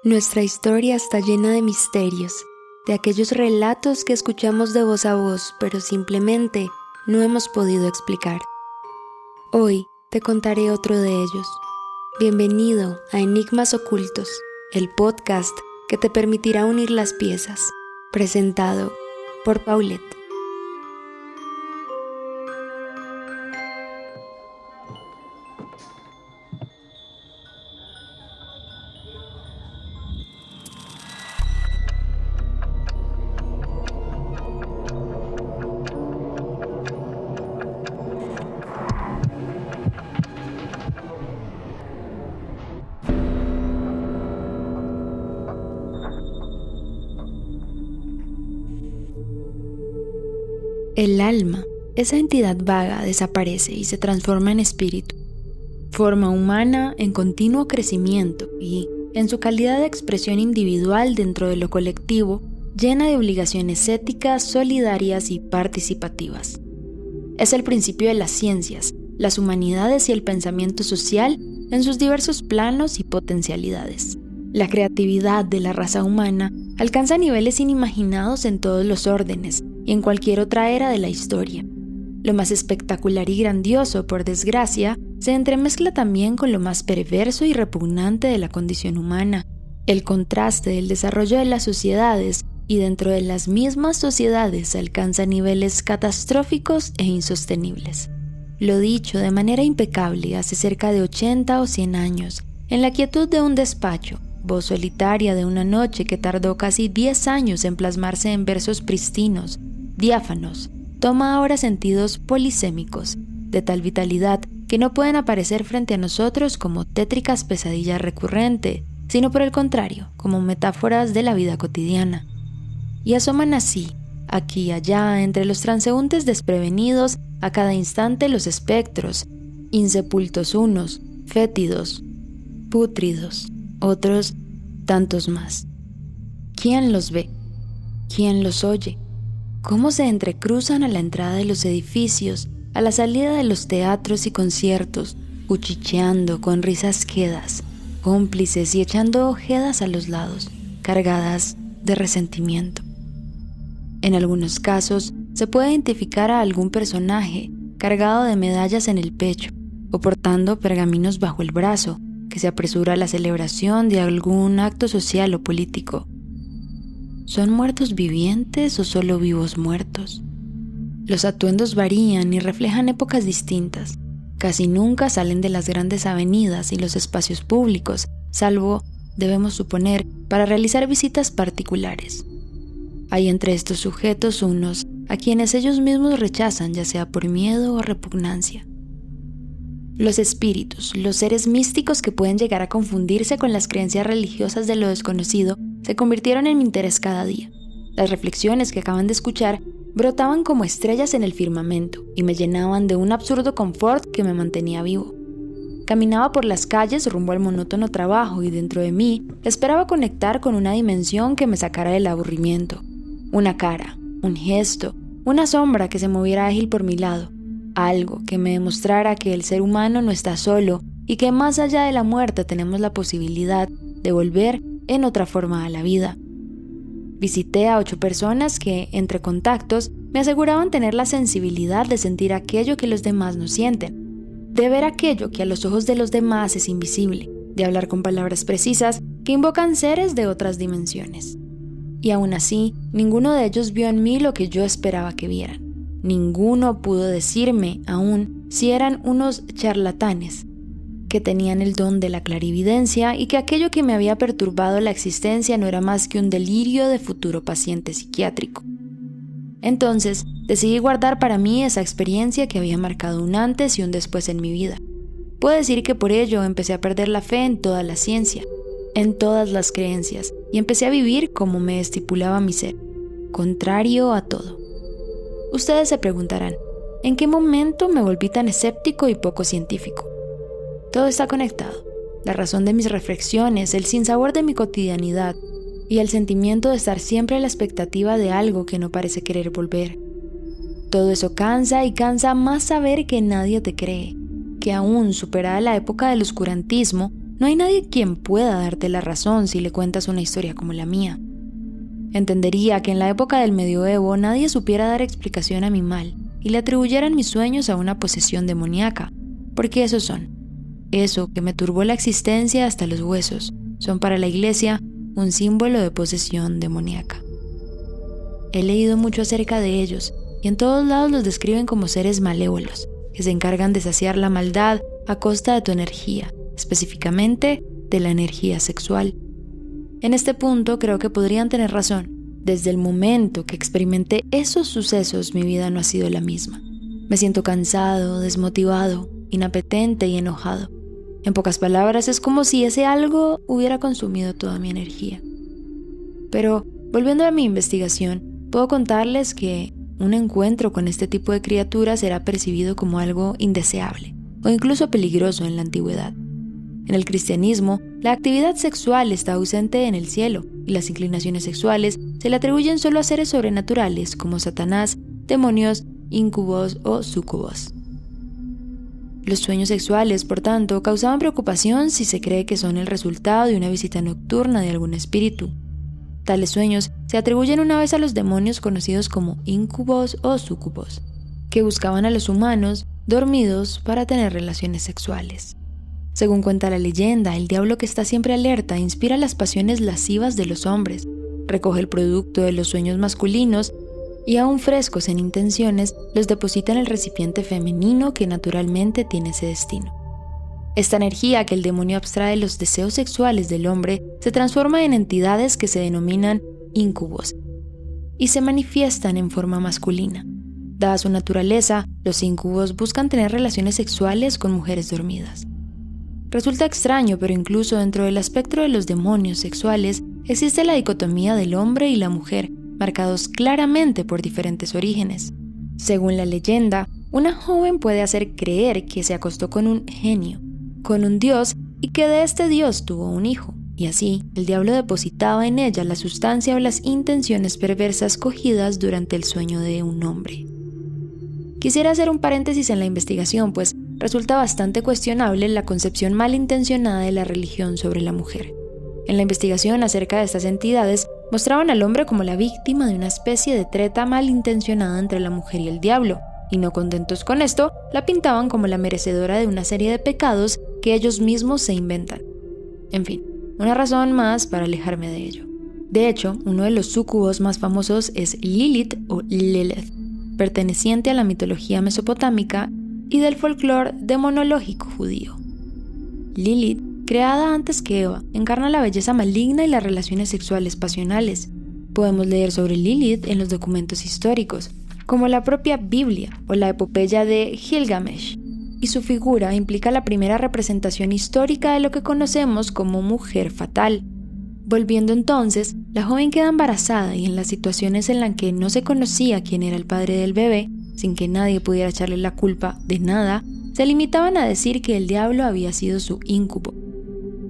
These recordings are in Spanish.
Nuestra historia está llena de misterios, de aquellos relatos que escuchamos de voz a voz, pero simplemente no hemos podido explicar. Hoy te contaré otro de ellos. Bienvenido a Enigmas Ocultos, el podcast que te permitirá unir las piezas, presentado por Paulette. El alma, esa entidad vaga, desaparece y se transforma en espíritu, forma humana en continuo crecimiento y, en su calidad de expresión individual dentro de lo colectivo, llena de obligaciones éticas, solidarias y participativas. Es el principio de las ciencias, las humanidades y el pensamiento social en sus diversos planos y potencialidades. La creatividad de la raza humana alcanza niveles inimaginados en todos los órdenes y en cualquier otra era de la historia. Lo más espectacular y grandioso, por desgracia, se entremezcla también con lo más perverso y repugnante de la condición humana. El contraste del desarrollo de las sociedades y dentro de las mismas sociedades alcanza niveles catastróficos e insostenibles. Lo dicho de manera impecable hace cerca de 80 o 100 años, en la quietud de un despacho, voz solitaria de una noche que tardó casi 10 años en plasmarse en versos pristinos, diáfanos, toma ahora sentidos polisémicos, de tal vitalidad que no pueden aparecer frente a nosotros como tétricas pesadillas recurrentes, sino por el contrario, como metáforas de la vida cotidiana. Y asoman así, aquí y allá, entre los transeúntes desprevenidos, a cada instante los espectros, insepultos unos, fétidos, pútridos, otros tantos más. ¿Quién los ve? ¿Quién los oye? ¿Cómo se entrecruzan a la entrada de los edificios, a la salida de los teatros y conciertos, cuchicheando con risas quedas, cómplices y echando ojedas a los lados, cargadas de resentimiento? En algunos casos se puede identificar a algún personaje cargado de medallas en el pecho o portando pergaminos bajo el brazo, que se apresura a la celebración de algún acto social o político. ¿Son muertos vivientes o solo vivos muertos? Los atuendos varían y reflejan épocas distintas. Casi nunca salen de las grandes avenidas y los espacios públicos, salvo, debemos suponer, para realizar visitas particulares. Hay entre estos sujetos unos a quienes ellos mismos rechazan, ya sea por miedo o repugnancia. Los espíritus, los seres místicos que pueden llegar a confundirse con las creencias religiosas de lo desconocido, se convirtieron en mi interés cada día. Las reflexiones que acaban de escuchar brotaban como estrellas en el firmamento y me llenaban de un absurdo confort que me mantenía vivo. Caminaba por las calles rumbo al monótono trabajo y dentro de mí esperaba conectar con una dimensión que me sacara del aburrimiento. Una cara, un gesto, una sombra que se moviera ágil por mi lado. Algo que me demostrara que el ser humano no está solo y que más allá de la muerte tenemos la posibilidad de volver en otra forma a la vida. Visité a 8 personas que, entre contactos, me aseguraban tener la sensibilidad de sentir aquello que los demás no sienten, de ver aquello que a los ojos de los demás es invisible, de hablar con palabras precisas que invocan seres de otras dimensiones. Y aún así, ninguno de ellos vio en mí lo que yo esperaba que vieran. Ninguno pudo decirme aún si eran unos charlatanes, que tenían el don de la clarividencia y que aquello que me había perturbado la existencia no era más que un delirio de futuro paciente psiquiátrico. Entonces, decidí guardar para mí esa experiencia que había marcado un antes y un después en mi vida. Puedo decir que por ello empecé a perder la fe en toda la ciencia, en todas las creencias, y empecé a vivir como me estipulaba mi ser, contrario a todo. Ustedes se preguntarán, ¿en qué momento me volví tan escéptico y poco científico? Todo está conectado. La razón de mis reflexiones, el sinsabor de mi cotidianidad y el sentimiento de estar siempre a la expectativa de algo que no parece querer volver. Todo eso cansa y cansa más saber que nadie te cree, que aún superada la época del oscurantismo, no hay nadie quien pueda darte la razón si le cuentas una historia como la mía. Entendería que en la época del medioevo nadie supiera dar explicación a mi mal y le atribuyeran mis sueños a una posesión demoníaca, porque esos son. Eso que me turbó la existencia hasta los huesos, son para la Iglesia un símbolo de posesión demoníaca. He leído mucho acerca de ellos y en todos lados los describen como seres malévolos, que se encargan de saciar la maldad a costa de tu energía, específicamente de la energía sexual. En este punto creo que podrían tener razón. Desde el momento que experimenté esos sucesos, mi vida no ha sido la misma. Me siento cansado, desmotivado, inapetente y enojado. En pocas palabras, es como si ese algo hubiera consumido toda mi energía. Pero, volviendo a mi investigación, puedo contarles que un encuentro con este tipo de criaturas era percibido como algo indeseable o incluso peligroso en la antigüedad. En el cristianismo, la actividad sexual está ausente en el cielo y las inclinaciones sexuales se le atribuyen solo a seres sobrenaturales como Satanás, demonios, incubos o súcubos. Los sueños sexuales, por tanto, causaban preocupación si se cree que son el resultado de una visita nocturna de algún espíritu. Tales sueños se atribuyen una vez a los demonios conocidos como incubos o súcubos, que buscaban a los humanos dormidos para tener relaciones sexuales. Según cuenta la leyenda, el diablo, que está siempre alerta, inspira las pasiones lascivas de los hombres, recoge el producto de los sueños masculinos y, aún frescos en intenciones, los deposita en el recipiente femenino que naturalmente tiene ese destino. Esta energía que el demonio abstrae de los deseos sexuales del hombre se transforma en entidades que se denominan incubos y se manifiestan en forma masculina. Dada su naturaleza, los incubos buscan tener relaciones sexuales con mujeres dormidas. Resulta extraño, pero incluso dentro del espectro de los demonios sexuales existe la dicotomía del hombre y la mujer, marcados claramente por diferentes orígenes. Según la leyenda, una joven puede hacer creer que se acostó con un genio, con un dios, y que de este dios tuvo un hijo, y así el diablo depositaba en ella la sustancia o las intenciones perversas cogidas durante el sueño de un hombre. Quisiera hacer un paréntesis en la investigación, pues resulta bastante cuestionable la concepción malintencionada de la religión sobre la mujer. En la investigación acerca de estas entidades, mostraban al hombre como la víctima de una especie de treta malintencionada entre la mujer y el diablo, y no contentos con esto, la pintaban como la merecedora de una serie de pecados que ellos mismos se inventan. En fin, una razón más para alejarme de ello. De hecho, uno de los súcubos más famosos es Lilith o Lilith, perteneciente a la mitología mesopotámica y del folclore demonológico judío. Lilith, creada antes que Eva, encarna la belleza maligna y las relaciones sexuales pasionales. Podemos leer sobre Lilith en los documentos históricos, como la propia Biblia o la epopeya de Gilgamesh, y su figura implica la primera representación histórica de lo que conocemos como mujer fatal. Volviendo entonces, la joven queda embarazada y en las situaciones en las que no se conocía quién era el padre del bebé, sin que nadie pudiera echarle la culpa de nada, se limitaban a decir que el diablo había sido su incubo.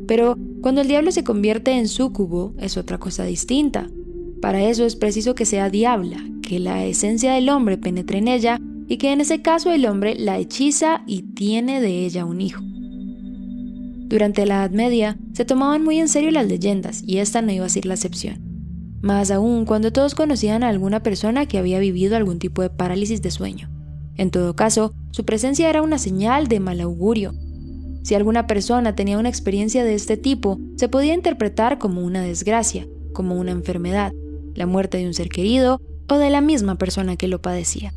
Pero cuando el diablo se convierte en súcubo, es otra cosa distinta. Para eso es preciso que sea diabla, que la esencia del hombre penetre en ella y que en ese caso el hombre la hechiza y tiene de ella un hijo. Durante la Edad Media se tomaban muy en serio las leyendas y esta no iba a ser la excepción. Más aún cuando todos conocían a alguna persona que había vivido algún tipo de parálisis de sueño. En todo caso, su presencia era una señal de mal augurio. Si alguna persona tenía una experiencia de este tipo, se podía interpretar como una desgracia, como una enfermedad, la muerte de un ser querido o de la misma persona que lo padecía.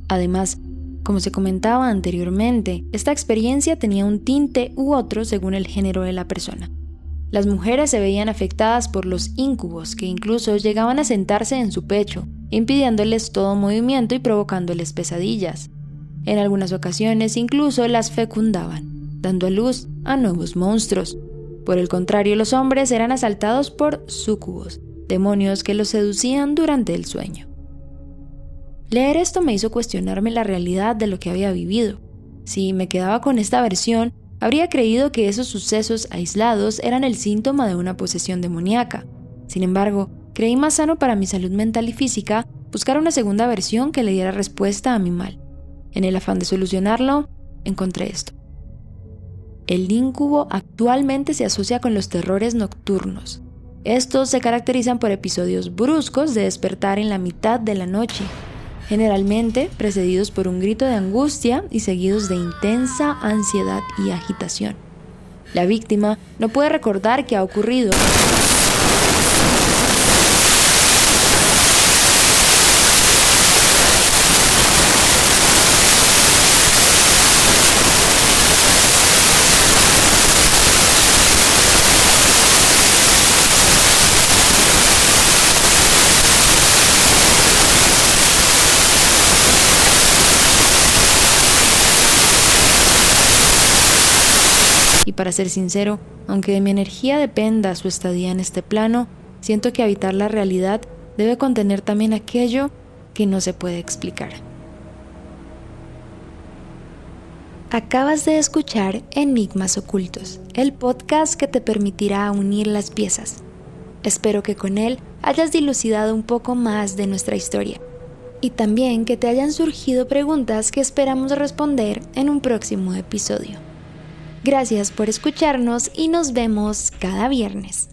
Además, como se comentaba anteriormente, esta experiencia tenía un tinte u otro según el género de la persona. Las mujeres se veían afectadas por los incubos, que incluso llegaban a sentarse en su pecho, impidiéndoles todo movimiento y provocándoles pesadillas. En algunas ocasiones incluso las fecundaban, dando a luz a nuevos monstruos. Por el contrario, los hombres eran asaltados por súcubos, demonios que los seducían durante el sueño. Leer esto me hizo cuestionarme la realidad de lo que había vivido. Si me quedaba con esta versión, habría creído que esos sucesos aislados eran el síntoma de una posesión demoníaca. Sin embargo, creí más sano para mi salud mental y física buscar una segunda versión que le diera respuesta a mi mal. En el afán de solucionarlo, encontré esto. El incubo actualmente se asocia con los terrores nocturnos. Estos se caracterizan por episodios bruscos de despertar en la mitad de la noche, generalmente precedidos por un grito de angustia y seguidos de intensa ansiedad y agitación. La víctima no puede recordar qué ha ocurrido. Y para ser sincero, aunque de mi energía dependa su estadía en este plano, siento que habitar la realidad debe contener también aquello que no se puede explicar. Acabas de escuchar Enigmas Ocultos, el podcast que te permitirá unir las piezas. Espero que con él hayas dilucidado un poco más de nuestra historia y también que te hayan surgido preguntas que esperamos responder en un próximo episodio. Gracias por escucharnos y nos vemos cada viernes.